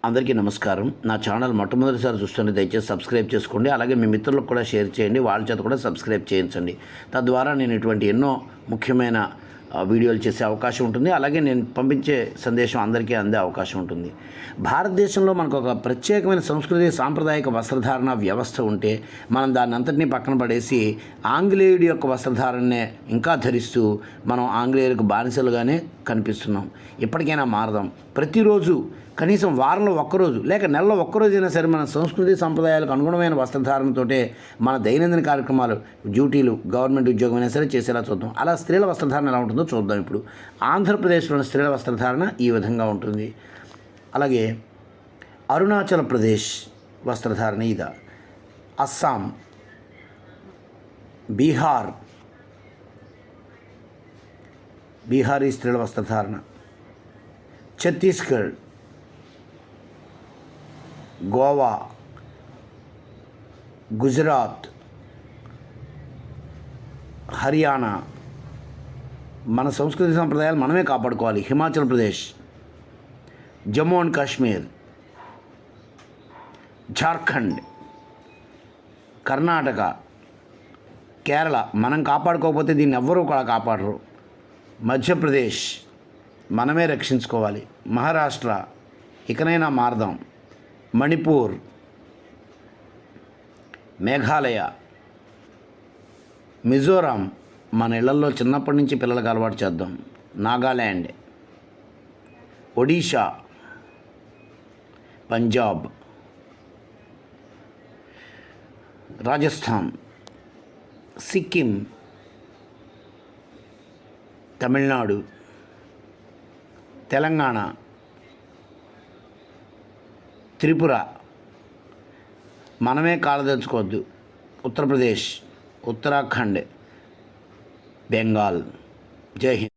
అందరికీ నమస్కారం. నా ఛానల్ మొట్టమొదటిసారి చూస్తుంటే దయచేసి సబ్స్క్రైబ్ చేసుకోండి. అలాగే మీ మిత్రులకు కూడా షేర్ చేయండి, వాళ్ళ చేత కూడా సబ్స్క్రైబ్ చేయించండి. తద్వారా నేను ఇటువంటి ఎన్నో ముఖ్యమైన వీడియోలు చేసే అవకాశం ఉంటుంది. అలాగే నేను పంపించే సందేశం అందరికీ అందే అవకాశం ఉంటుంది. భారతదేశంలో మనకు ఒక ప్రత్యేకమైన సంస్కృతి, సాంప్రదాయక వస్త్రధారణ వ్యవస్థ ఉంటే మనం దాన్ని అంతటినీ పక్కన పడేసి ఆంగ్లేయుడి యొక్క వస్త్రధారణనే ఇంకా ధరిస్తూ మనం ఆంగ్లేయులకు బానిసలుగానే కనిపిస్తున్నాం. ఇప్పటికైనా మారదాం. ప్రతిరోజు కనీసం వారంలో ఒక్కరోజు లేక నెలలో ఒక్కరోజైనా సరే మన సంస్కృతి సంప్రదాయాలకు అనుగుణమైన వస్త్రధారణతోటే మన దైనందిన కార్యక్రమాలు, డ్యూటీలు, గవర్నమెంట్ ఉద్యోగం అయినా సరే చేసేలా చూద్దాం. అలా స్త్రీల వస్త్రధారణ ఎలా ఉంటుందో చూద్దాం. ఇప్పుడు ఆంధ్రప్రదేశ్లోని స్త్రీల వస్త్రధారణ ఈ విధంగా ఉంటుంది. అలాగే అరుణాచల్ ప్రదేశ్ వస్త్రధారణ ఇదా, అస్సాం, బీహారీ స్త్రీల వస్త్రధారణ, ఛత్తీస్గఢ్, గోవా, గుజరాత్, హర్యానా. మన సంస్కృతి సంప్రదాయాలు మనమే కాపాడుకోవాలి. హిమాచల్ ప్రదేశ్, జమ్మూ అండ్ కాశ్మీర్, జార్ఖండ్, కర్ణాటక, కేరళ. మనం కాపాడుకోకపోతే దీన్ని ఎవ్వరూ కూడా కాపాడరు. మధ్యప్రదేశ్ మనమే రక్షించుకోవాలి. మహారాష్ట్ర ఇకనైనా మారదాం. మణిపూర్, మేఘాలయ, మిజోరాం మన ఇళ్లలో చిన్నప్పటి నుంచి పిల్లలకు అలవాటు చేద్దాం. నాగాల్యాండ్, ఒడిషా, పంజాబ్, రాజస్థాన్, సిక్కిం, తమిళనాడు, తెలంగాణ, త్రిపుర మనమే కాలదలుచుకోవద్దు. ఉత్తరప్రదేశ్, ఉత్తరాఖండ్, బెంగాల్. జై హింద్.